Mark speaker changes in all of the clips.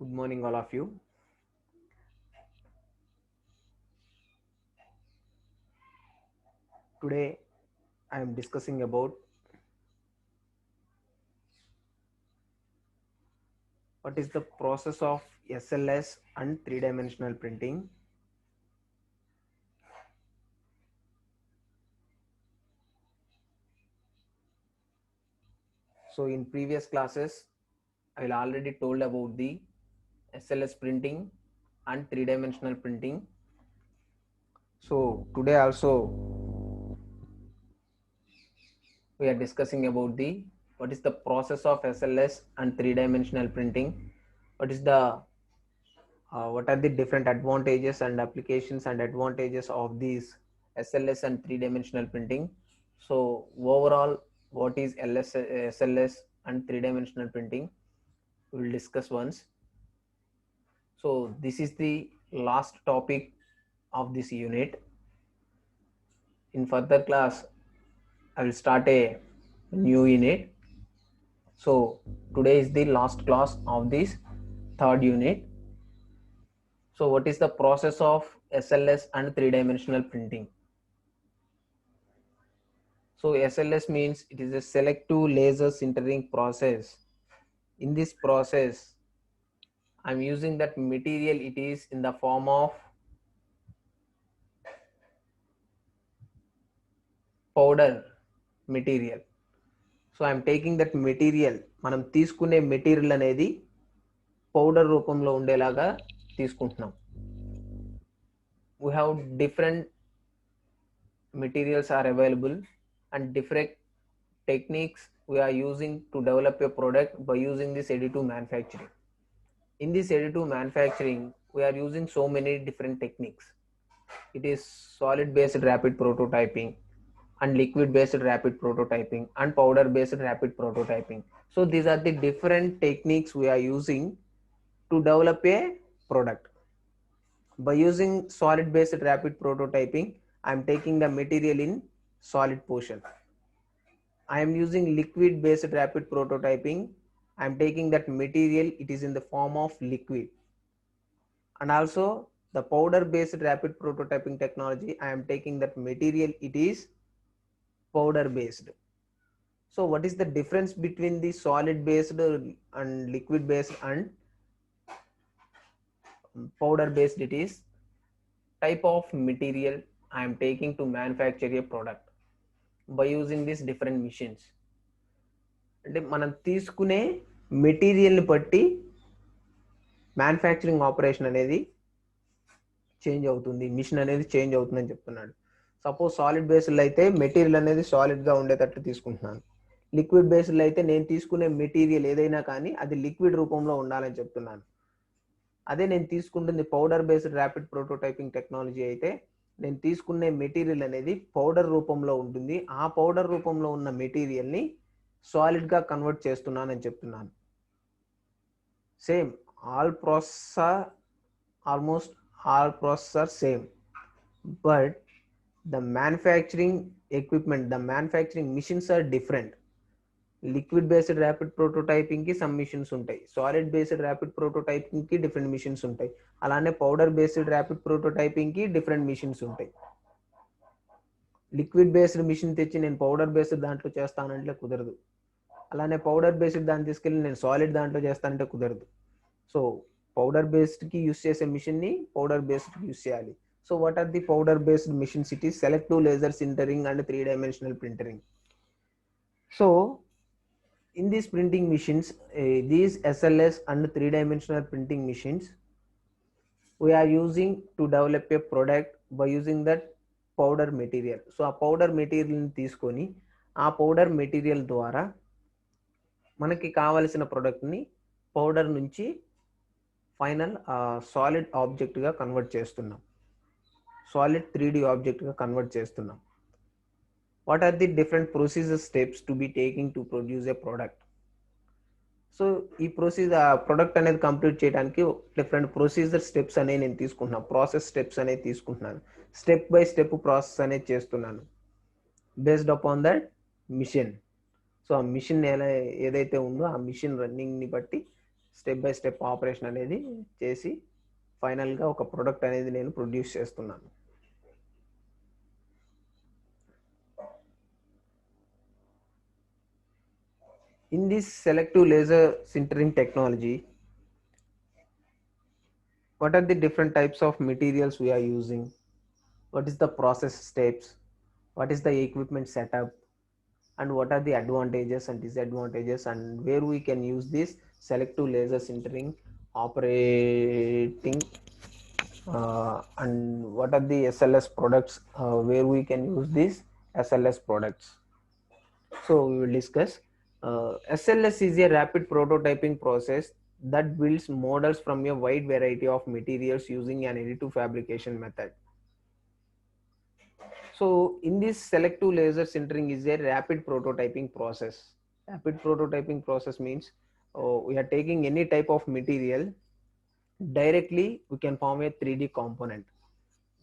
Speaker 1: Good morning, all of you. Today, I am discussing about what is the process of SLS and three-dimensional printing. So, in previous classes, I already told about the SLS printing and three-dimensional printing. So, today also we are discussing about the what is the process of SLS and three-dimensional printing. What are the different advantages and applications and advantages of these SLS and three-dimensional printing. So overall, what is SLS and three-dimensional printing? We will discuss once. So this is the last topic of this unit. In further class, I will start a new unit. So today is the last class of this third unit. So what is the process of SLS and three-dimensional printing? So SLS means it is a selective laser sintering process. In this process, I'm using that material, it is in the form of powder material. So I'm taking that material, మనం తీసుకునే material అనేది powder రూపంలో ఉండేలాగా తీసుకుంటున్నాం. We have different materials are available and different techniques we are using to develop a product by using this additive manufacturing. In this additive manufacturing, we are using so many different techniques. It is solid based rapid prototyping and liquid based rapid prototyping and powder based rapid prototyping. So these are the different techniques we are using to develop a product. By using solid based rapid prototyping, I am taking the material in solid portion. I am using liquid based rapid prototyping. I am taking that material, it is in the form of liquid. And also the powder based rapid prototyping technology, I am taking that material, it is powder based. So what is the difference between the solid based and liquid based and powder based? It is type of material I am taking to manufacture a product by using these different machines. అంటే మనం తీసుకునే మెటీరియల్ని బట్టి manufacturing operation అనేది change అవుతుంది, machine అనేది change అవుతుందని చెప్తున్నాడు. సపోజ్ సాలిడ్ బేస్డ్లో అయితే మెటీరియల్ అనేది సాలిడ్గా ఉండేటట్టు తీసుకుంటున్నాను. లిక్విడ్ బేస్డ్లో అయితే నేను తీసుకునే మెటీరియల్ ఏదైనా కానీ అది లిక్విడ్ రూపంలో ఉండాలని చెప్తున్నాను. అదే నేను తీసుకుంటుంది powder based rapid prototyping technology అయితే నేను తీసుకునే మెటీరియల్ అనేది పౌడర్ రూపంలో ఉంటుంది. ఆ పౌడర్ రూపంలో ఉన్న మెటీరియల్ని సాలిడ్గా కన్వర్ట్ చేస్తున్నానని చెప్తున్నాను. Same almost all process are same, but the manufacturing equipment, the manufacturing machines are different. Liquid based rapid prototyping ki some machines ఉంటాయి, solid based rapid prototyping ki different machines ఉంటాయి, అలానే powder based rapid prototyping ki different machines ఉంటాయి. Liquid based machine తెచ్చి నేను powder based దాంట్లో చేస్తానంటే కుదరదు, అలానే పౌడర్ బేస్డ్ దాన్ని తీసుకెళ్ళి నేను సాలిడ్ దాంట్లో చేస్తానంటే కుదరదు. సో పౌడర్ బేస్డ్కి యూస్ చేసే మిషన్ని పౌడర్ బేస్డ్కి యూస్ చేయాలి. So what are the powder based machines? It is selective laser sintering and three dimensional printering. So in these printing machines, these SLS and three-dimensional printing machines, we are using to develop a product by using that powder material. So ఆ powder మెటీరియల్ని తీసుకొని ఆ powder material ద్వారా మనకి కావలసిన ప్రోడక్ట్ని powder నుంచి final solid ఆబ్జెక్ట్గా కన్వర్ట్ చేస్తున్నాం, సాలిడ్ 3D ఆబ్జెక్ట్గా కన్వర్ట్ చేస్తున్నాం. What are the different procedure steps to be taking to produce a product? So ఈ ప్రొడక్ట్ అనేది కంప్లీట్ చేయడానికి డిఫరెంట్ ప్రొసీజర్ స్టెప్స్ అనేవి నేను తీసుకుంటున్నాను, ప్రాసెస్ స్టెప్స్ అనేది తీసుకుంటున్నాను, స్టెప్ బై స్టెప్ ప్రాసెస్ అనేది చేస్తున్నాను based upon that mission. So ఆ మిషన్ ఏదైతే ఉందో ఆ మిషన్ రన్నింగ్ని బట్టి స్టెప్ బై స్టెప్ ఆపరేషన్ అనేది చేసి ఫైనల్గా ఒక ప్రొడక్ట్ అనేది నేను ప్రొడ్యూస్ చేస్తున్నాను. In this selective laser sintering technology, what are the different types of materials we are using? What is the process steps? What is the equipment setup? And what are the advantages and disadvantages, and where we can use this selective laser sintering operating, and what are the SLS products where we can use these SLS products. So we will discuss. SLS is a rapid prototyping process that builds models from a wide variety of materials using an additive fabrication method. So in this selective laser sintering is a rapid prototyping process. Rapid prototyping process means we are taking any type of material, directly we can form a 3D component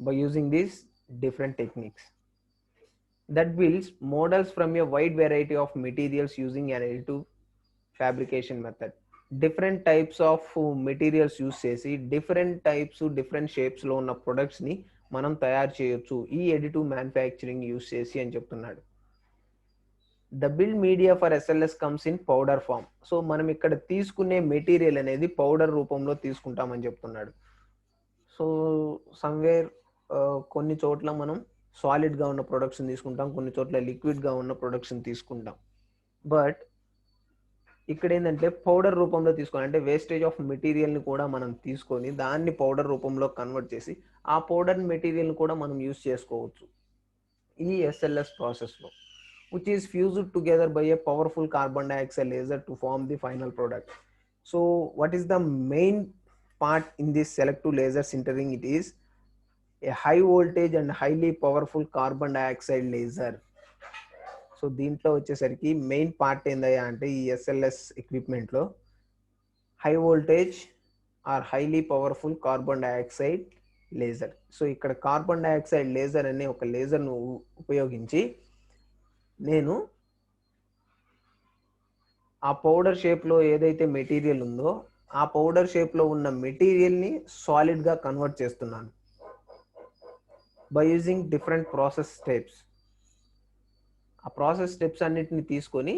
Speaker 1: by using these different techniques that builds models from a wide variety of materials using an additive fabrication method. Different types of materials use చేసి different shapes లో ఉన్న products ని మనం తయారు చేయొచ్చు ఈ additive manufacturing use చేసి అని చెప్తున్నాడు. The build media for SLS comes in powder form. So మనం ఇక్కడ తీసుకునే మెటీరియల్ అనేది పౌడర్ రూపంలో తీసుకుంటామని చెప్తున్నాడు. సో సమ్వేర్ కొన్ని చోట్ల మనం సాలిడ్ గా ఉన్న ప్రొడక్ట్స్ తీసుకుంటాం, కొన్ని చోట్ల లిక్విడ్ గా ఉన్న ప్రొడక్ట్స్ తీసుకుంటాం. బట్ ఇక్కడ ఏంటంటే పౌడర్ రూపంలో తీసుకొని, అంటే వేస్టేజ్ ఆఫ్ మెటీరియల్ని కూడా మనం తీసుకొని దాన్ని పౌడర్ రూపంలో కన్వర్ట్ చేసి ఆ పౌడర్ మెటీరియల్ని కూడా మనం యూస్ చేసుకోవచ్చు ఈ ఎస్ఎల్ఎస్ ప్రాసెస్లో, which is fused together by a powerful carbon dioxide laser to form the final product. So what is the main part in this selective laser sintering? It is a high voltage and highly powerful carbon dioxide laser. So దీంట్లో వచ్చేసరికి main part ఏందయ్యా అంటే ఈ SLS ఎక్విప్మెంట్లో high voltage or highly powerful carbon dioxide laser. So ఇక్కడ carbon dioxide laser అనే ఒక లేజర్ను ఉపయోగించి నేను ఆ పౌడర్ షేప్లో ఏదైతే మెటీరియల్ ఉందో ఆ పౌడర్ షేప్లో ఉన్న మెటీరియల్ని సాలిడ్గా కన్వర్ట్ చేస్తున్నాను by using different process steps. ఆ ప్రాసెస్ స్టెప్స్ అన్నిటిని తీసుకొని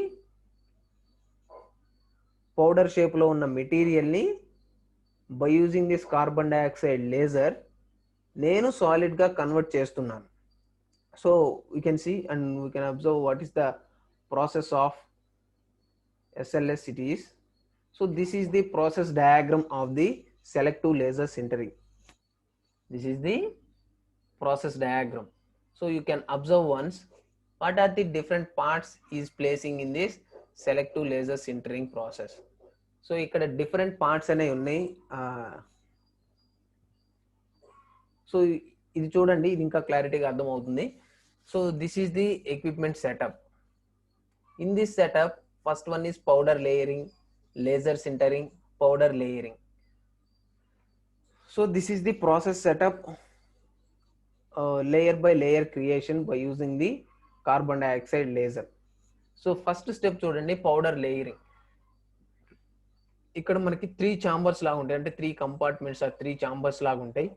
Speaker 1: పౌడర్ షేప్లో ఉన్న మెటీరియల్ని by using this carbon dioxide laser నేను సాలిడ్గా కన్వర్ట్ చేస్తున్నాను. So we can see and we can observe what is the process of SLS it is. So this is the process diagram of the selective laser sintering. This is the process diagram. So you can observe once what are the different parts is placing in this selective laser sintering process. So ikkada different parts ane unnai. So ఇది చూడండి, ఇది ఇంకా క్లారిటీగా అర్థం అవుతుంది. So this is the equipment setup. In this setup, first one is powder layering, laser sintering, powder layering. So this is the process setup, layer by layer creation by using the carbon dioxide laser. So first step చూడండి, powder layering. ఇక్కడ మనకి 3 chambers లాగా ఉంటాయి, అంటే 3 compartments 3 chambers లాగా ఉంటాయి.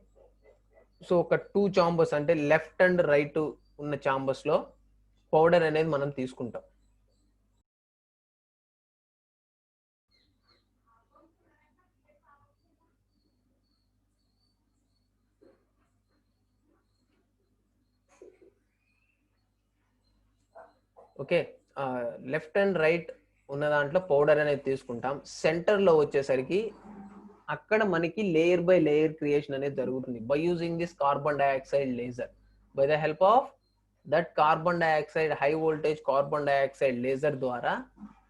Speaker 1: So ఒక 2 chambers అంటే లెఫ్ట్ అండ్ రైట్ ఉన్న చాంబర్స్ లో పౌడర్ అనేది మనం తీసుకుంటాం. ఓకే, లెఫ్ట్ అండ్ రైట్ ఉన్న దాంట్లో పౌడర్ అనేది తీసుకుంటాం. సెంటర్లో వచ్చేసరికి అక్కడ మనకి లేయర్ బై లేయర్ క్రియేషన్ అనేది జరుగుతుంది by using this carbon dioxide laser. By the help of that carbon dioxide high voltage carbon dioxide laser ద్వారా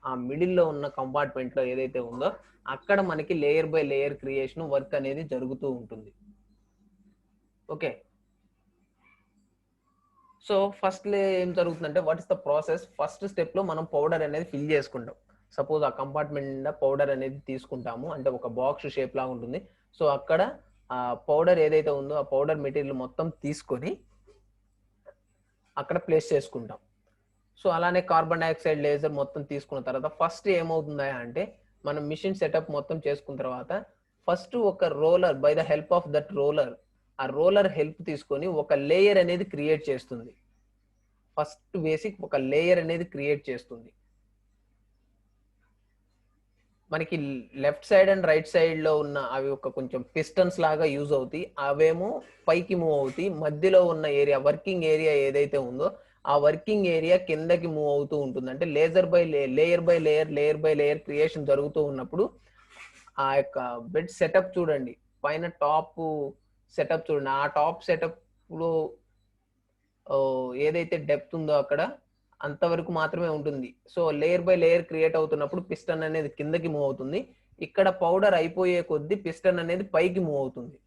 Speaker 1: ఆ మిడిల్లో ఉన్న కంపార్ట్మెంట్లో ఏదైతే ఉందో అక్కడ మనకి layer by layer creation work అనేది జరుగుతూ ఉంటుంది. ఓకే, సో ఫస్ట్ ఏం జరుగుతుందంటే what is the process. First step లో మనం పౌడర్ అనేది ఫిల్ చేసుకుంటాం. సపోజ్ ఆ కంపార్ట్మెంట్ నిండా పౌడర్ అనేది తీసుకుంటాము, అంటే ఒక బాక్స్ షేప్ లాగా ఉంటుంది. సో అక్కడ ఆ పౌడర్ ఏదైతే ఉందో ఆ పౌడర్ మెటీరియల్ మొత్తం తీసుకొని అక్కడ ప్లేస్ చేసుకుంటాం. సో అలానే కార్బన్ డైఆక్సైడ్ లేజర్ మొత్తం తీసుకున్న తర్వాత ఫస్ట్ ఏమవుతుందా అంటే మనం మిషన్ సెటప్ మొత్తం చేసుకున్న తర్వాత ఫస్ట్ ఒక roller, by the help of that roller, ఆ రోలర్ హెల్ప్ తీసుకొని ఒక లేయర్ అనేది క్రియేట్ చేస్తుంది. ఫస్ట్ బేసిక్ ఒక లేయర్ అనేది క్రియేట్ చేస్తుంది. మనకి left side and right side లో ఉన్న అవి ఒక కొంచెం పిస్టన్స్ లాగా యూజ్ అవుతాయి. అవేమో పైకి మూవ్ అవుతాయి. మధ్యలో ఉన్న ఏరియా, వర్కింగ్ ఏరియా ఏదైతే ఉందో ఆ వర్కింగ్ ఏరియా కిందకి మూవ్ అవుతూ ఉంటుంది. అంటే లేయర్ బై లేయర్ క్రియేషన్ జరుగుతూ ఉన్నప్పుడు ఆ యొక్క బెడ్ సెటప్ చూడండి, పైన టాప్ సెటప్ చూడండి, ఆ టాప్ సెటప్ లో ఏదైతే డెప్త్ ఉందో అక్కడ అంతవరకు మాత్రమే ఉంటుంది. So layer by layer create అవుతున్నప్పుడు పిస్టన్ అనేది కిందకి మూవ్ అవుతుంది. ఇక్కడ పౌడర్ అయిపోయే కొద్దీ పిస్టన్ అనేది పైకి మూవ్ అవుతుంది.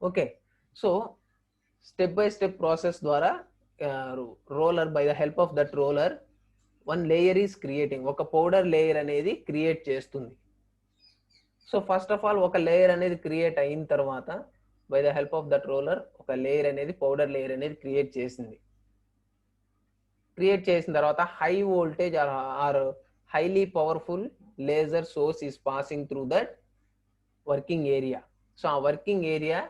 Speaker 1: Okay, so step by step process ద్వారా roller, by the help of that roller one layer is creating, ఒక పౌడర్ లేయర్ అనేది క్రియేట్ చేస్తుంది. సో ఫస్ట్ ఆఫ్ ఆల్ ఒక లేయర్ అనేది క్రియేట్ అయిన తర్వాత by the help of that roller ఒక layer అనేది, పౌడర్ లేయర్ అనేది క్రియేట్ చేసింది. క్రియేట్ చేసిన తర్వాత high voltage or highly powerful laser source is passing through that working area. So ఆ వర్కింగ్ ఏరియా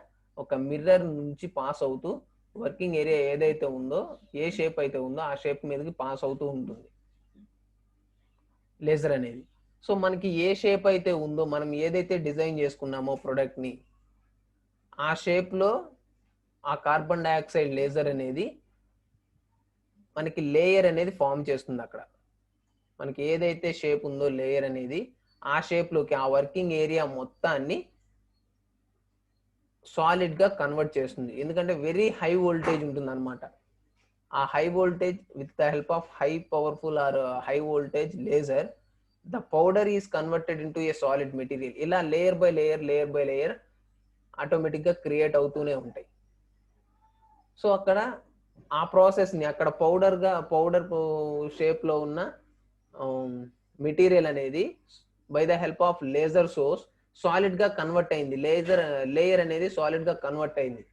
Speaker 1: ఒక మిర్రర్ నుంచి పాస్ అవుతూ, వర్కింగ్ ఏరియా ఏదైతే ఉందో, ఏ షేప్ అయితే ఉందో ఆ షేప్ మీదకి పాస్ అవుతూ ఉంటుంది లేజర్ అనేది. సో మనకి ఏ షేప్ అయితే ఉందో, మనం ఏదైతే డిజైన్ చేసుకున్నామో ప్రొడక్ట్ ని, ఆ షేప్ లో ఆ కార్బన్ డైఆక్సైడ్ లేజర్ అనేది మనకి లేయర్ అనేది ఫామ్ చేస్తుంది. అక్కడ మనకి ఏదైతే షేప్ ఉందో లేయర్ అనేది ఆ షేప్ లోకి, ఆ వర్కింగ్ ఏరియా మొత్తాన్ని సాలిడ్ గా కన్వర్ట్ చేస్తుంది. ఎందుకంటే వెరీ హై వోల్టేజ్ ఉంటుంది అనమాట. ఆ high voltage with the help of high powerful or high voltage laser the powder is converted into a solid material. ఇలా లేయర్ బై లేయర్ ఆటోమేటిక్ గా create అవుతూనే ఉంటాయి. సో అక్కడ ఆ ప్రాసెస్ ని, అక్కడ పౌడర్ షేప్ లో ఉన్న మెటీరియల్ అనేది by the help of laser source solid గా కన్వర్ట్ అయింది. లేయర్ అనేది సాలిడ్ గా కన్వర్ట్ అయింది.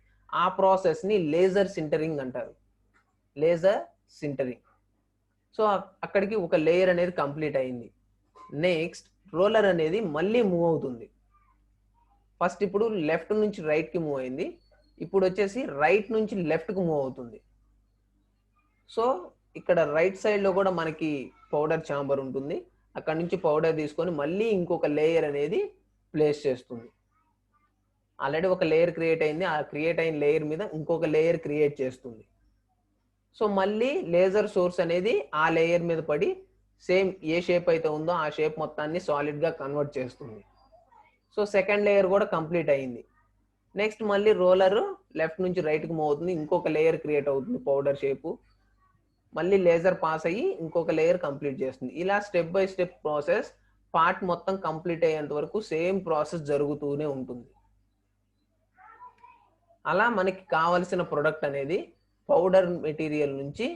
Speaker 1: ఆ ప్రాసెస్ ని లేజర్ సింటరింగ్ అంటారు. Laser sintering. సో అక్కడికి ఒక లేయర్ అనేది కంప్లీట్ అయింది. నెక్స్ట్ రోలర్ అనేది మళ్ళీ మూవ్ అవుతుంది. ఫస్ట్ ఇప్పుడు లెఫ్ట్ నుంచి రైట్ కి మూవ్ అయింది, ఇప్పుడు వచ్చేసి రైట్ నుంచి లెఫ్ట్ కు మూవ్ అవుతుంది. సో ఇక్కడ రైట్ సైడ్ లో కూడా మనకి పౌడర్ ఛాంబర్ ఉంటుంది. అక్కడ నుంచి పౌడర్ తీసుకొని మళ్ళీ ఇంకొక లేయర్ అనేది ప్లేస్ చేస్తుంది. ఆల్రెడీ ఒక లేయర్ క్రియేట్ అయింది, ఆ క్రియేట్ అయిన లేయర్ మీద ఇంకొక లేయర్ క్రియేట్ చేస్తుంది. సో మళ్ళీ లేజర్ సోర్స్ అనేది ఆ లేయర్ మీద పడి సేమ్ ఏ షేప్ అయితే ఉందో ఆ షేప్ మొత్తాన్ని సాలిడ్ గా కన్వర్ట్ చేస్తుంది. సో సెకండ్ లేయర్ కూడా కంప్లీట్ అయింది. నెక్స్ట్ మళ్ళీ రోలర్ లెఫ్ట్ నుంచి రైట్ కి మూవ్ అవుతుంది, ఇంకొక లేయర్ క్రియేట్ అవుతుంది పౌడర్ షేపు, మళ్ళీ లేజర్ పాస్ అయ్యి ఇంకొక లేయర్ కంప్లీట్ చేస్తుంది. ఇలా step by step process part మొత్తం కంప్లీట్ అయ్యేంత వరకు సేమ్ ప్రాసెస్ జరుగుతూనే ఉంటుంది. అలా మనకి కావలసిన ప్రొడక్ట్ అనేది పౌడర్ మెటీరియల్ నుంచి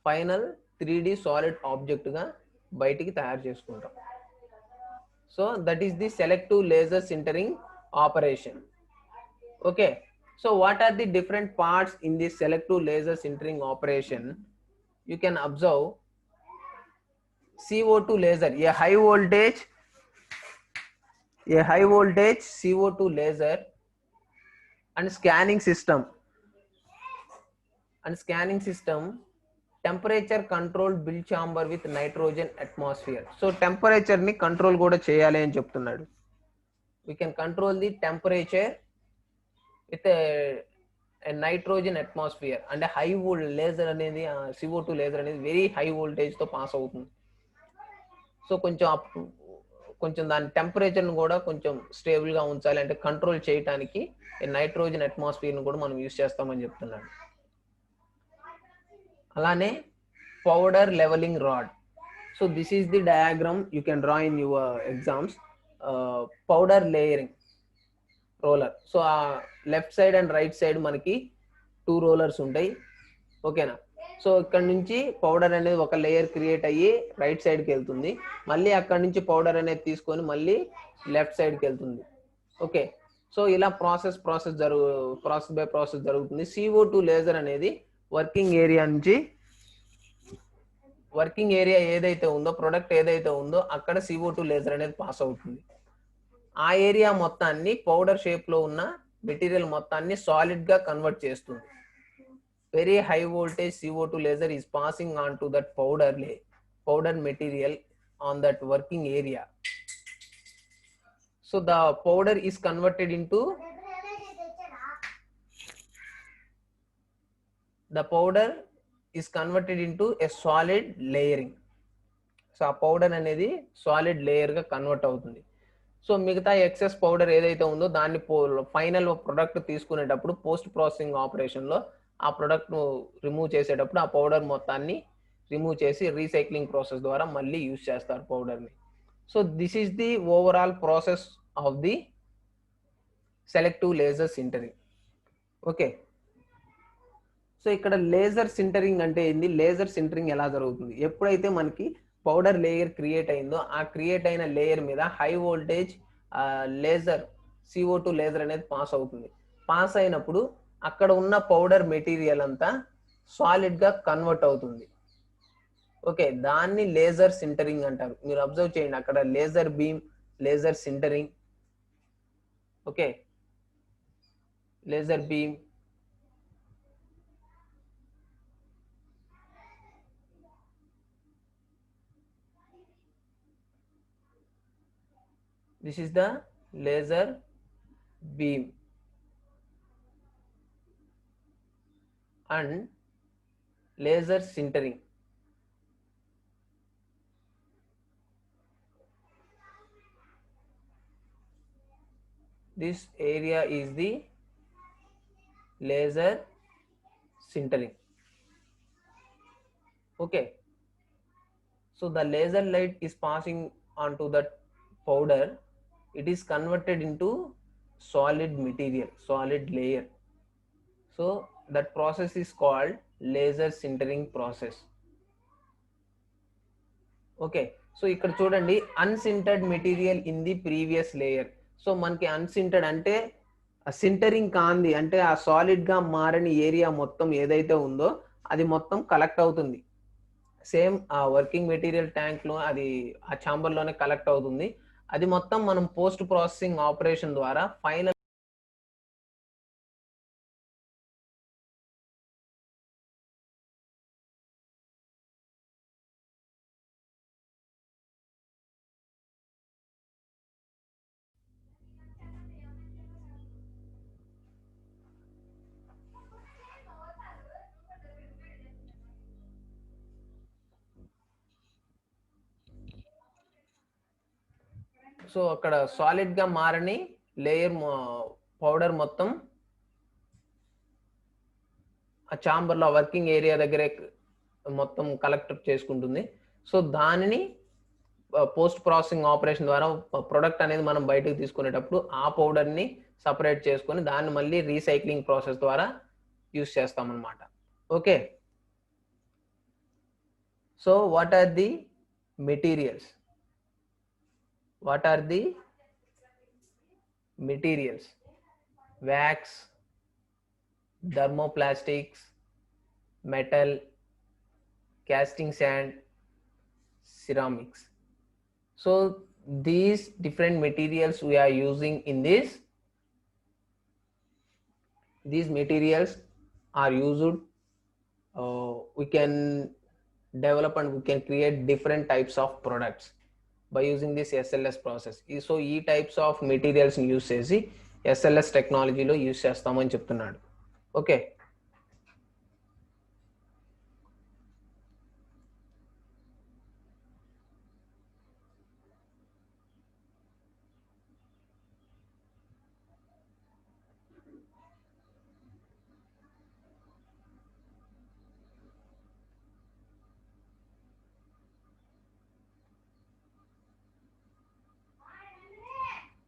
Speaker 1: ఫైనల్ 3D సాలిడ్ ఆబ్జెక్ట్ గా బయటికి తయారు చేసుకుంటాం. So that is the selective laser sintering operation. Okay, so what are the different parts in this selective laser sintering operation? You can observe CO2 laser, a high voltage CO2 laser and scanning system temperature controlled build chamber with nitrogen atmosphere. So temperature ni control kuda cheyali ani cheptunnadu. We can control the temperature with a nitrogen atmosphere. అంటే high laser అనేది CO2 laser అనేది very high voltage తో pass అవుతుంది. So కొంచెం దాని temperature ను కూడా కొంచెం స్టేబుల్ గా ఉంచాలి అంటే కంట్రోల్ చేయడానికి నైట్రోజన్ అట్మాస్ఫియర్ ను కూడా మనం యూజ్ చేస్తామని చెప్తున్నాడు. అలానే powder leveling rod. So this is the diagram you can draw in your exams. Powder layering roller. So ఆ left side and right side మనకి 2 రోలర్స్ ఉంటాయి. ఓకేనా? సో ఇక్కడ నుంచి పౌడర్ అనేది ఒక లేయర్ క్రియేట్ అయ్యి రైట్ సైడ్కి వెళ్తుంది, మళ్ళీ అక్కడ నుంచి పౌడర్ అనేది తీసుకొని మళ్ళీ లెఫ్ట్ సైడ్కి వెళ్తుంది. ఓకే, సో ఇలా ప్రాసెస్ బై ప్రాసెస్ జరుగుతుంది. CO2 లేజర్ అనేది వర్కింగ్ ఏరియా నుంచి వర్కింగ్ ఏరియా ఏదైతే ఉందో, ప్రొడక్ట్ ఏదైతే ఉందో అక్కడ CO2 లేజర్ అనేది పాస్ అవుతుంది. ఆ ఏరియా మొత్తాన్ని పౌడర్ షేప్ లో ఉన్న మెటీరియల్ మొత్తాన్ని సాలిడ్ గా కన్వర్ట్ చేస్తుంది. Very high voltage CO2 laser is passing on to that powder material on that working area. So the powder is converted into a solid layering. So ఆ powder అనేది solid layer గా convert అవుతుంది. So మిగతా excess powder ఏదైతే ఉందో దాన్ని final product తీసుకునేటప్పుడు post processing operation లో ఆ ప్రొడక్ట్ ను రిమూవ్ చేసేటప్పుడు ఆ పౌడర్ మొత్తాన్ని రిమూవ్ చేసి రీసైక్లింగ్ ప్రాసెస్ ద్వారా మళ్ళీ యూజ్ చేస్తారు పౌడర్ ని. So this is the overall process of the selective laser sintering. Okay, so ఇక్కడ లేజర్ సింటరింగ్ అంటే ఏంది, లేజర్ సింటరింగ్ ఎలా జరుగుతుంది? ఎప్పుడైతే మనకి పౌడర్ లేయర్ క్రియేట్ అయిందో ఆ క్రియేట్ అయిన లేయర్ మీద high voltage laser CO2 laser అనేది పాస్ అవుతుంది. పాస్ అయినప్పుడు అక్కడ ఉన్న పౌడర్ మెటీరియల్ అంతా సాలిడ్ గా కన్వర్ట్ అవుతుంది. ఓకే, దాన్ని లేజర్ సింటరింగ్ అంటారు. మీరు అబ్జర్వ్ చేయండి, అక్కడ laser beam, laser sintering. Okay, laser beam, this is the laser beam and laser sintering. This area is the laser sintering. Okay, so the laser light is passing onto that powder. It is converted into solid material, solid layer. So that process is called laser sintering process. Okay, so ఇక్కడ చూడండి, unsintered material in the previous layer. So మనకి unsintered అంటే sintering కాంది, అంటే ఆ solid గా మారని area మొత్తం ఏదైతే ఉందో అది మొత్తం కలెక్ట్ అవుతుంది. సేమ్ ఆ వర్కింగ్ మెటీరియల్ ట్యాంక్ లో అది ఆ ఛాంబర్ లోనే కలెక్ట్ అవుతుంది. అది మొత్తం మనం పోస్ట్ ప్రాసెసింగ్ ఆపరేషన్ ద్వారా ఫైనల్ సో అక్కడ సాలిడ్ గా మారని లేయర్ పౌడర్ మొత్తం ఆ ఛాంబర్ లో వర్కింగ్ ఏరియా దగ్గరే మొత్తం కలెక్ట్ చేసుకుంటుంది. సో దానిని పోస్ట్ ప్రాసెసింగ్ ఆపరేషన్ ద్వారా ప్రొడక్ట్ అనేది మనం బయటకు తీసుకునేటప్పుడు ఆ పౌడర్ ని సపరేట్ చేసుకొని దాన్ని మళ్ళీ రీసైక్లింగ్ ప్రాసెస్ ద్వారా యూస్ చేస్తాం అన్నమాట. Okay, so what are the materials? wax, thermoplastics, metal, casting sand, ceramics. So these different materials we are using in this. These materials are used, we can develop and we can create different types of products by using this SLS process. So ఈ types of materials ని use చేసి SLS టెక్నాలజీలో use చేస్తామని చెప్తున్నాడు. Okay,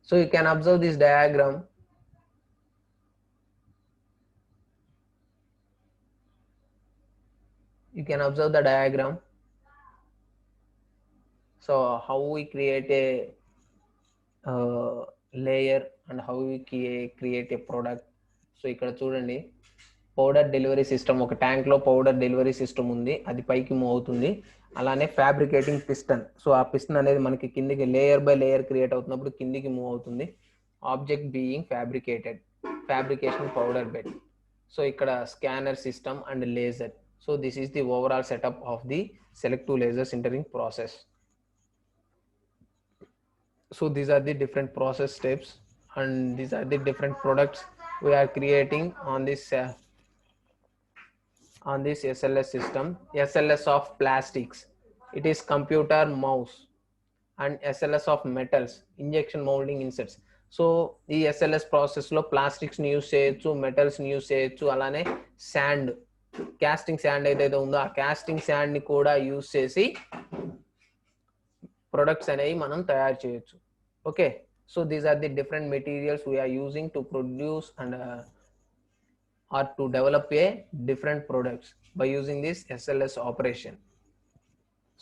Speaker 1: so you can observe this diagram. You can observe the diagram. So how we create a layer and how we create a product. So ఇక్కడ చూడండి, powder delivery system, ఒక tank లో powder delivery system ఉంది, అది పైకి move అవుతుంది. అలానే fabricating piston. So ఆ పిస్టన్ అనేది మనకి కిందికి లేయర్ బై లేయర్ క్రియేట్ అవుతున్నప్పుడు కిందికి మూవ్ అవుతుంది. Object being fabricated, fabrication powder bed. So ఇక్కడ scanner system and laser. So this is the overall setup of the selective laser sintering process. So these are the different process steps and these are the different products we are creating on this SLS system. SLS of plastics, it is computer mouse, and SLS of metals, injection molding inserts. So ఈ SLS process లో plastics ని use చేయొచ్చు, metals ని use చేయొచ్చు, అలానే sand, casting sand ఏదైతే ఉందో ఆ కాస్టింగ్ శాండ్ ని కూడా యూస్ చేసి ప్రొడక్ట్స్ అనేవి మనం తయారు చేయొచ్చు. Okay, so these are the different materials we are using to produce and or to develop a different products by using this SLS operation.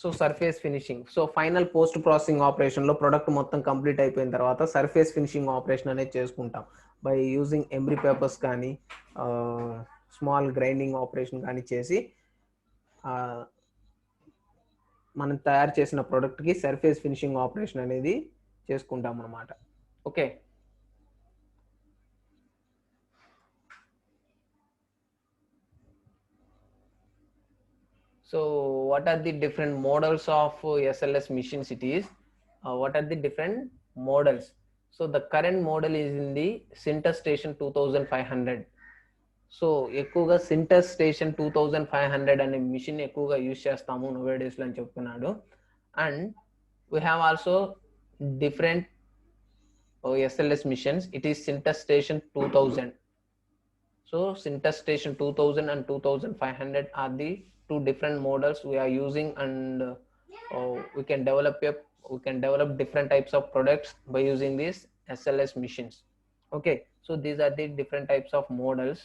Speaker 1: So surface finishing. So final post processing operation లో product మొత్తం complete అయిపోయిన తర్వాత surface finishing operation అనేది చేసుకుంటాం by using ఎంబ్రీ papers కానీ small grinding operation కానీ చేసి మనం తయారు చేసిన ప్రొడక్ట్కి సర్ఫేస్ ఫినిషింగ్ ఆపరేషన్ అనేది చేసుకుంటాం అన్నమాట. Okay, so what are the different models of SLS machines? It is what are the different models? So the current model is in the Sinter Station 2500. So ఎక్కువగా sinter station 2500 అనే machine ఎక్కువగా use చేస్తాము నోవే డేస్లో అని చెప్తున్నాడు. And we have also different SLS machines. It is sinter station 2000. So sinter station 2000 and 2500 are the two different models we are using, and we can develop different types of products by using these SLS machines. Okay, so these are the different types of models.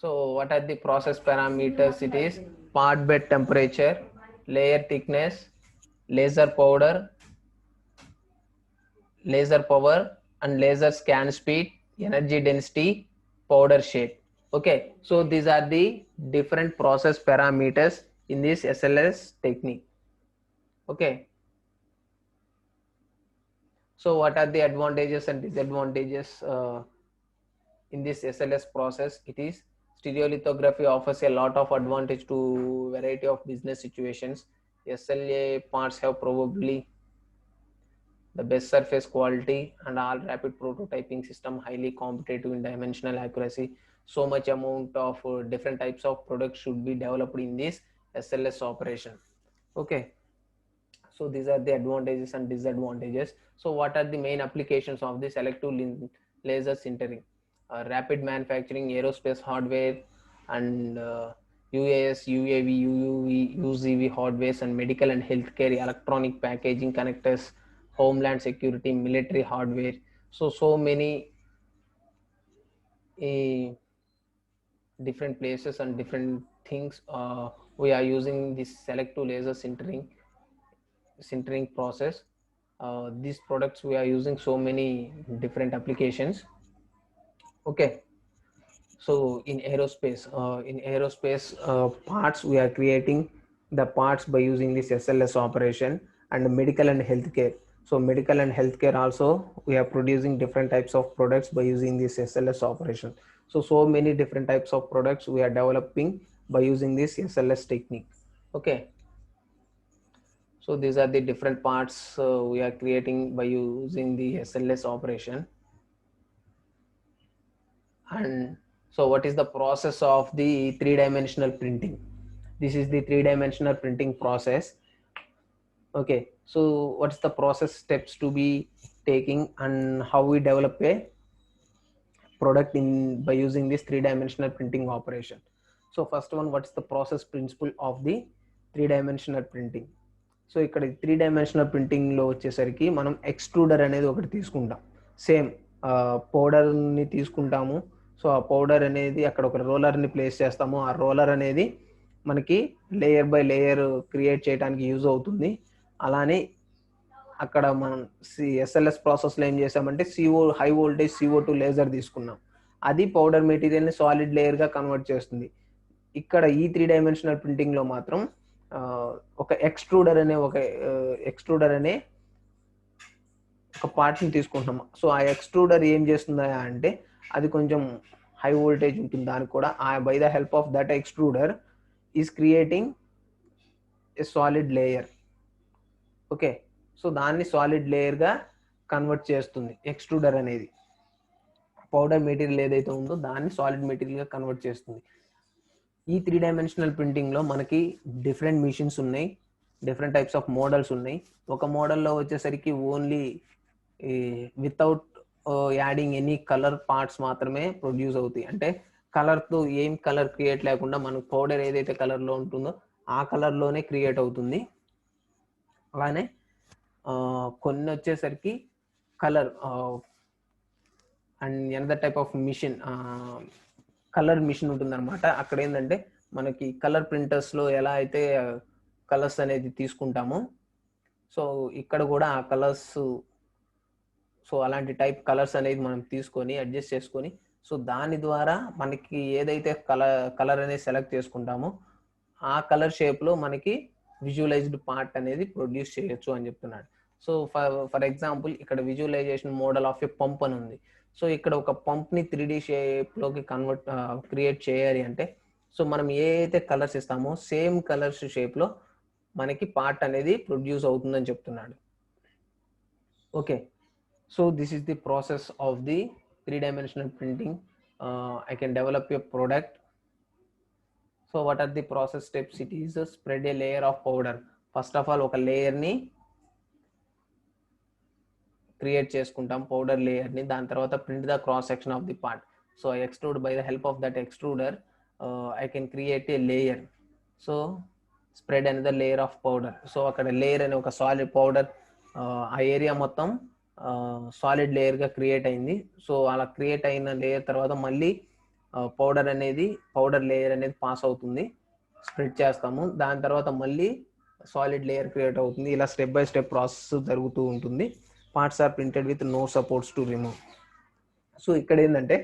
Speaker 1: So what are the process parameters? It is part bed temperature, layer thickness, laser powder, laser power and laser scan speed, energy density, powder shape. Okay, so these are the different process parameters in this SLS technique. Okay, so what are the advantages and disadvantages in this SLS process? It is stereolithography offers a lot of advantage to variety of business situations. SLA parts have probably the best surface quality and all rapid prototyping system, highly competitive in dimensional accuracy. So much amount of different types of products should be developed in this SLS operation. Okay, so these are the advantages and disadvantages. So what are the main applications of this selective laser sintering? Rapid manufacturing, aerospace hardware, and UAS, UAV, UUV, UZV hardware, and medical and healthcare, electronic packaging, connectors, homeland security, military hardware. So many different places and different things we are using this selective laser sintering process. These products we are using so many different applications. Okay, so in aerospace parts, we are creating the parts by using this SLS operation, and medical and healthcare. So medical and healthcare also we are producing different types of products by using this SLS operation. So many different types of products we are developing by using this SLS technique. Okay, so these are the different parts we are creating by using the SLS operation. And so what is the process of the 3-dimensional printing? This is the 3-dimensional printing process. Okay, so what's the process steps to be taking and how we develop a product by using this 3-dimensional printing operation? So first one, what's the process principle of the 3-dimensional printing? So ఇక్కడ 3-dimensional printing లో వచ్చేసరికి మనం extruder అనేది ఒకటి తీసుకుంటాం. Same పౌడర్ని తీసుకుంటాము. So ఆ పౌడర్ అనేది అక్కడ ఒక రోలర్ని ప్లేస్ చేస్తాము. ఆ రోలర్ అనేది మనకి లేయర్ బై లేయర్ క్రియేట్ చేయడానికి యూజ్ అవుతుంది. అలానే అక్కడ మనం SLS ప్రాసెస్లో ఏం చేసామంటే హై వోల్టేజ్ CO2 లేజర్ తీసుకున్నాం. అది పౌడర్ మెటీరియల్ని సాలిడ్ లేయర్గా కన్వర్ట్ చేస్తుంది. ఇక్కడ ఈ 3 డైమెన్షనల్ ప్రింటింగ్లో మాత్రం ఒక ఎక్స్ట్రూడర్ అనే ఒక పార్ట్ని తీసుకుంటున్నాం. సో ఆ ఎక్స్ట్రూడర్ ఏం చేస్తుందా అంటే అది కొంచెం హై వోల్టేజ్ ఉంటుంది. దానికి కూడా by the help of that extruder is creating a solid layer. Okay, so దాన్ని సాలిడ్ లేయర్గా కన్వర్ట్ చేస్తుంది ఎక్స్ట్రూడర్ అనేది. పౌడర్ మెటీరియల్ ఏదైతే ఉందో దాన్ని సాలిడ్ మెటీరియల్గా కన్వర్ట్ చేస్తుంది. ఈ 3 డైమెన్షనల్ ప్రింటింగ్లో మనకి డిఫరెంట్ మిషన్స్ ఉన్నాయి, డిఫరెంట్ టైప్స్ ఆఫ్ మోడల్స్ ఉన్నాయి. ఒక మోడల్లో వచ్చేసరికి only without adding any colour parts మాత్రమే ప్రొడ్యూస్ అవుతాయి. అంటే కలర్తో ఏం కలర్ క్రియేట్ లేకుండా మనకు పౌడర్ ఏదైతే కలర్లో ఉంటుందో ఆ కలర్లోనే క్రియేట్ అవుతుంది. అలానే కొన్ని వచ్చేసరికి colour and another type of machine, colour machine ఉంటుందన్నమాట. అక్కడ ఏంటంటే మనకి కలర్ ప్రింటర్స్లో ఎలా అయితే కలర్స్ అనేది తీసుకుంటామో, సో ఇక్కడ కూడా ఆ కలర్స్, సో అలాంటి టైప్ కలర్స్ అనేది మనం తీసుకొని అడ్జస్ట్ చేసుకొని, సో దాని ద్వారా మనకి ఏదైతే కలర్ అనేది సెలెక్ట్ చేసుకుంటామో ఆ కలర్ షేప్లో మనకి విజువలైజ్డ్ పార్ట్ అనేది ప్రొడ్యూస్ చేయొచ్చు అని చెప్తున్నాడు. సో ఫర్ ఎగ్జాంపుల్ ఇక్కడ visualization model of a pump అని ఉంది. సో ఇక్కడ ఒక పంప్ని 3D షేప్లోకి క్రియేట్ చేయాలి అంటే, సో మనం ఏ అయితే కలర్స్ ఇస్తామో సేమ్ కలర్స్ షేప్లో మనకి పార్ట్ అనేది ప్రొడ్యూస్ అవుతుందని చెప్తున్నాడు. Okay, so this is the process of the 3-dimensional printing. I can develop a product. So what are the process steps? It is spread a layer of powder. First of all oka layer ni create cheskuntam, powder layer ni. Dan tarvata print the cross section of the part. So I extrude, by the help of that extruder I can create a layer. So spread another layer of powder. So akada layer ane oka solid powder ఆ area మొత్తం solid లేయర్గా create అయింది. So అలా create అయిన layer తర్వాత మళ్ళీ powder layer అనేది pass అవుతుంది, spread చేస్తాము. దాని తర్వాత మళ్ళీ సాలిడ్ లేయర్ క్రియేట్ అవుతుంది. ఇలా స్టెప్ బై స్టెప్ ప్రాసెస్ జరుగుతూ ఉంటుంది. Parts are printed with no supports to remove. So ఇక్కడ ఏంటంటే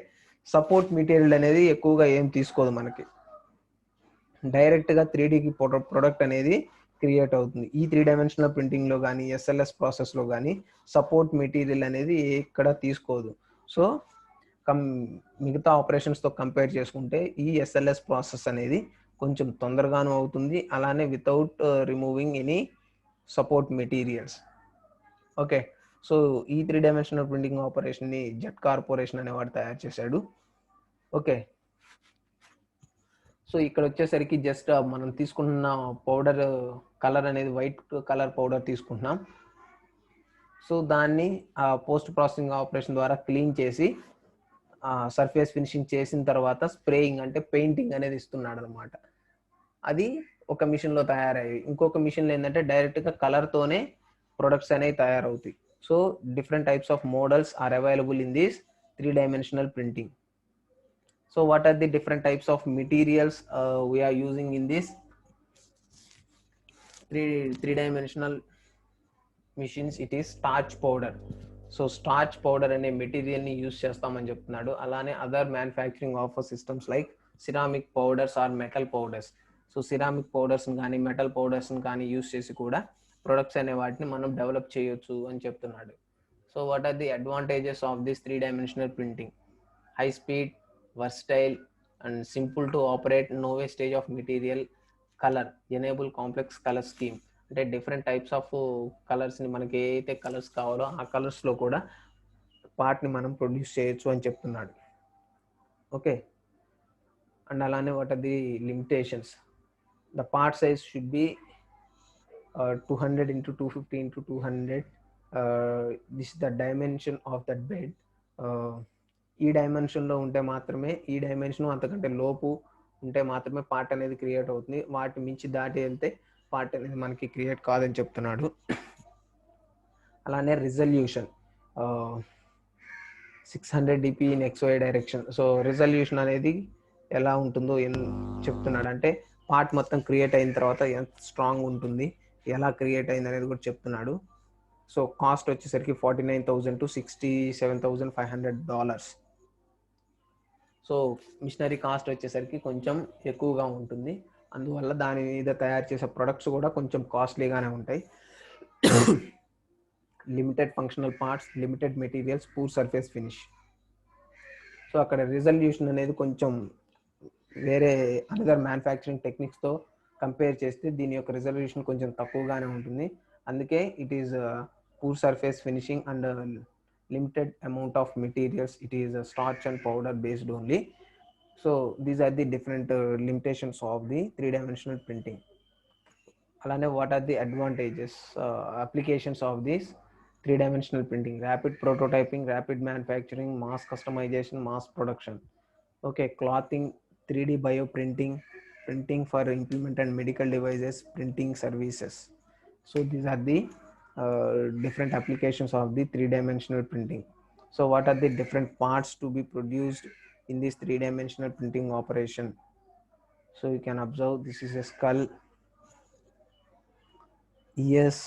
Speaker 1: సపోర్ట్ మెటీరియల్ అనేది ఎక్కువగా ఏం తీసుకోదు, మనకి డైరెక్ట్గా 3Dకి ప్రొడక్ట్ అనేది క్రియేట్ అవుతుంది. ఈ 3 డైమెన్షనల్ ప్రింటింగ్లో కానీ ఎస్ఎల్ఎస్ ప్రాసెస్లో కానీ సపోర్ట్ మెటీరియల్ అనేది ఎక్కడ తీసుకోదు. సో మిగతా ఆపరేషన్స్తో కంపేర్ చేసుకుంటే ఈ ఎస్ఎల్ఎస్ ప్రాసెస్ అనేది కొంచెం తొందరగాను అవుతుంది, అలానే without removing any support materials. Okay, so ఈ 3 డైమెన్షనల్ ప్రింటింగ్ ఆపరేషన్ని జెట్ కార్పొరేషన్ అనేవాడు తయారు చేశాడు. ఓకే, సో ఇక్కడ వచ్చేసరికి జస్ట్ మనం తీసుకున్న పౌడర్ కలర్ అనేది వైట్ కలర్ పౌడర్ తీసుకుంటున్నాం. సో దాన్ని పోస్ట్ ప్రాసెసింగ్ ఆపరేషన్ ద్వారా క్లీన్ చేసి సర్ఫేస్ ఫినిషింగ్ చేసిన తర్వాత స్ప్రేయింగ్ అంటే పెయింటింగ్ అనేది ఇస్తున్నాడు అనమాట. అది ఒక మిషన్లో తయారయ్యి, ఇంకొక మిషన్లో ఏంటంటే డైరెక్ట్గా కలర్తోనే ప్రొడక్ట్స్ అనేవి తయారవుతాయి. So different types of models are available in this 3 dimensional printing. So what are the different types of materials we are using in this three dimensional machines? It is starch powder. So starch powder అనే material ని use చేస్తామని చెప్తున్నాడు. అలానే other manufacturing of systems like ceramic powders are metal powders. So ceramic powders కానీ metal powders కానీ use చేసి కూడా products అనే వాటిని మనం డెవలప్ చేయొచ్చు అని చెప్తున్నాడు. So what are the advantages of this 3 dimensional printing? High speed, versatile and simple to operate, no wastage of material, color, enable complex color scheme. అంటే డిఫరెంట్ టైప్స్ ఆఫ్ కలర్స్ని మనకి ఏ అయితే కలర్స్ కావాలో ఆ కలర్స్లో కూడా పార్ట్ని మనం ప్రొడ్యూస్ చేయొచ్చు అని చెప్తున్నాడు. ఓకే, అండ్ అలానే what are the limitations? The part size should be 200 x 250 x 200. This is the dimension of that bed. ఈ డైమెన్షన్లో ఉంటే మాత్రమే, ఈ డైమెన్షన్ అంతకంటే లోపు ఉంటే మాత్రమే పార్ట్ అనేది క్రియేట్ అవుతుంది. వాటి మించి దాటి వెళ్తే పార్ట్ అనేది మనకి క్రియేట్ కాదని చెప్తున్నాడు. అలానే resolution 600 dp in XY direction. So resolution అనేది ఎలా ఉంటుందో చెప్తున్నాడు. అంటే పార్ట్ మొత్తం క్రియేట్ అయిన తర్వాత ఎంత స్ట్రాంగ్ ఉంటుంది, ఎలా క్రియేట్ అయింది అనేది కూడా చెప్తున్నాడు. సో కాస్ట్ వచ్చేసరికి $49,000 to $67,500. సో మిషనరీ కాస్ట్ వచ్చేసరికి కొంచెం ఎక్కువగా ఉంటుంది, అందువల్ల దాని మీద తయారు చేసే ప్రొడక్ట్స్ కూడా కొంచెం కాస్ట్లీగానే ఉంటాయి. Limited functional parts, limited materials, poor surface finish. So అక్కడ రిజల్యూషన్ అనేది కొంచెం వేరే అనదర్ మ్యానుఫ్యాక్చరింగ్ టెక్నిక్స్తో కంపేర్ చేస్తే దీని యొక్క రిజల్యూషన్ కొంచెం తక్కువగానే ఉంటుంది. అందుకే it is poor surface finishing and limited amount of materials. It is a starch and powder based only. So these are the different limitations of the three-dimensional printing. Alane, what are the advantages, applications of this three-dimensional printing? Rapid prototyping, rapid manufacturing, mass customization, mass production. Okay, clothing, 3D bioprinting, printing for implement and medical devices, printing services. So these are the different applications of the three-dimensional printing. So what are the different parts to be produced in this three-dimensional printing operation? So you can observe, this is a skull, ears,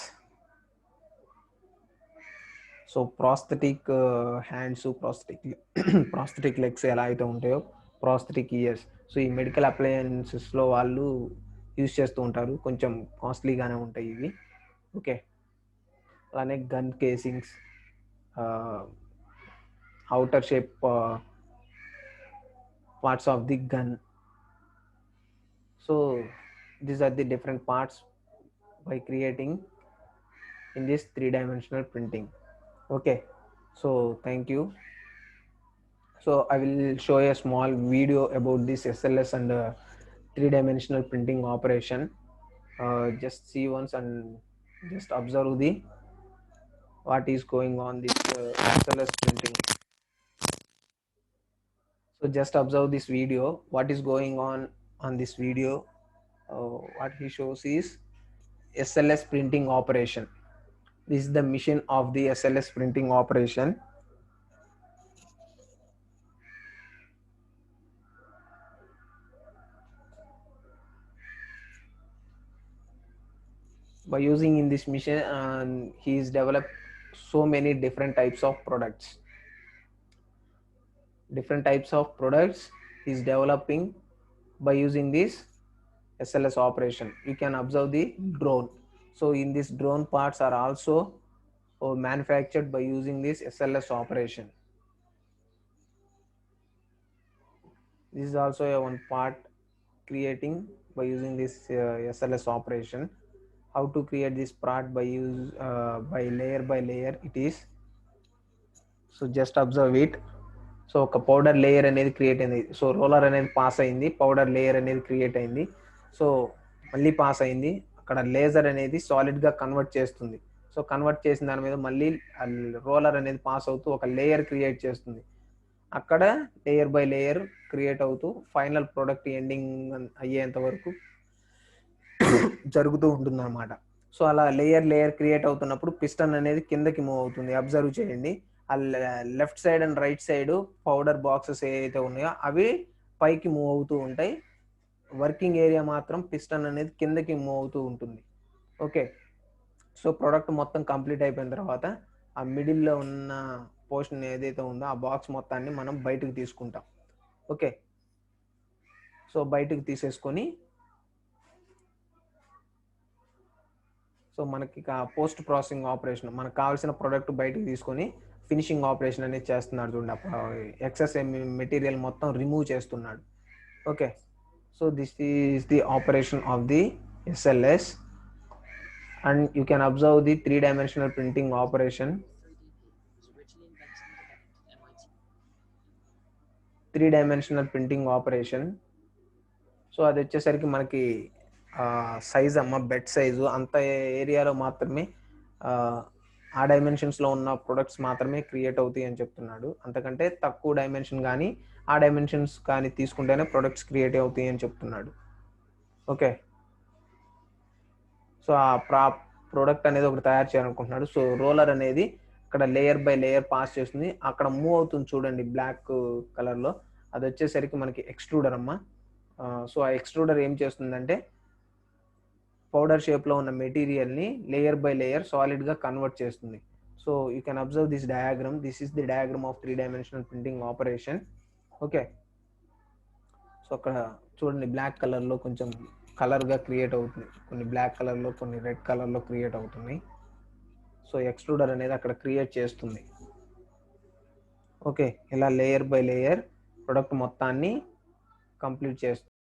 Speaker 1: so prosthetic hands, prosthetic legs ఎలా అయితే ఉంటాయో, prosthetic years. So ఈ medical అప్లయన్సెస్లో వాళ్ళు use చేస్తూ ఉంటారు, కొంచెం కాస్ట్లీగానే ఉంటాయి ఇవి. ఓకే, అలానే gun casings, outer shape parts of the gun. So these are the different parts by creating in this three-dimensional printing. Okay, so thank you. So I will show a small video about this SLS and three-dimensional printing operation. Just see once and just observe the what is going on this SLS printing. So just observe this video, what is going on this video. What he shows is SLS printing operation. This is the mission of the SLS printing operation. By using in this mission, he's developed so many different types of products. Different types of products he's developing by using this SLS operation. You can observe the drone. So in this drone parts are also manufactured by using this SLS operation. This is also a one part creating by using this SLS operation. How to create this part by by layer it is. So just observe it. So ఒక powder layer అనేది create అయింది, so roller అనేది pass అయింది, powder layer అనేది create అయింది, so మళ్ళీ pass అయింది, అక్కడ లేజర్ అనేది సాలిడ్గా కన్వర్ట్ చేస్తుంది. సో కన్వర్ట్ చేసిన దాని మీద మళ్ళీ రోలర్ అనేది పాస్ అవుతూ ఒక లేయర్ క్రియేట్ చేస్తుంది. అక్కడ లేయర్ బై లేయర్ క్రియేట్ అవుతూ ఫైనల్ ప్రోడక్ట్ ఎండింగ్ అయ్యేంత వరకు జరుగుతూ ఉంటుంది అన్నమాట. సో అలా లేయర్ క్రియేట్ అవుతున్నప్పుడు పిస్టన్ అనేది కిందకి మూవ్ అవుతుంది. అబ్జర్వ్ చేయండి, ఆ left side and right side powder boxes ఏవైతే ఉన్నాయో అవి పైకి మూవ్ అవుతూ ఉంటాయి, వర్కింగ్ ఏరియా మాత్రం పిస్టన్ అనేది కిందకి మూవ్ అవుతూ ఉంటుంది. ఓకే, సో ప్రోడక్ట్ మొత్తం కంప్లీట్ అయిపోయిన తర్వాత ఆ మిడిల్లో ఉన్న పోర్షన్ ఏదైతే ఉందో ఆ బాక్స్ మొత్తాన్ని మనం బయటకు తీసుకుంటాం. ఓకే, సో బయటకు తీసేసుకొని సో మనకి పోస్ట్ ప్రాసెసింగ్ ఆపరేషన్, మనకు కావాల్సిన ప్రోడక్ట్ బయటకు తీసుకొని ఫినిషింగ్ ఆపరేషన్ అనేది చేస్తున్నాడు చూడండి, ఎక్సెస్ మెటీరియల్ మొత్తం రిమూవ్ చేస్తున్నాడు. Okay, so this is the operation of the SLS and you can observe the three-dimensional printing operation. Three-dimensional printing operation. So అది వచ్చేసరికి మనకి సైజ్ అమ్మ బెడ్ సైజు అంత ఏరియాలో మాత్రమే ఆ డైమెన్షన్స్లో ఉన్న ప్రొడక్ట్స్ మాత్రమే క్రియేట్ అవుతాయి అని చెప్తున్నాడు. అంతకంటే తక్కువ డైమెన్షన్ కానీ ఆ డైమెన్షన్స్ కానీ తీసుకుంటేనే ప్రొడక్ట్స్ క్రియేట్ అవుతాయి అని చెప్తున్నాడు. ఓకే, సో ఆ ప్రోడక్ట్ అనేది ఒకటి తయారు చేయాలనుకుంటున్నాడు. సో రోలర్ అనేది అక్కడ లేయర్ బై లేయర్ పాస్ చేస్తుంది, అక్కడ మూవ్ అవుతుంది చూడండి బ్లాక్ కలర్లో, అది వచ్చేసరికి మనకి ఎక్స్ట్రూడర్ అమ్మ. సో ఆ ఎక్స్ట్రూడర్ ఏం చేస్తుందంటే పౌడర్ షేప్లో ఉన్న మెటీరియల్ని లేయర్ బై లేయర్ సాలిడ్గా కన్వర్ట్ చేస్తుంది. So you can observe this diagram. This is the diagram of three-dimensional printing operation. Okay, so అక్కడ చూడండి బ్లాక్ కలర్లో కొంచెం కలర్గా క్రియేట్ అవుతుంది, కొన్ని బ్లాక్ కలర్లో కొన్ని రెడ్ కలర్లో క్రియేట్ అవుతున్నాయి. సో ఎక్స్ట్రూడర్ అనేది అక్కడ క్రియేట్ చేస్తుంది. ఓకే, ఇలా లేయర్ బై లేయర్ ప్రొడక్ట్ మొత్తాన్ని కంప్లీట్ చేస్తుంది.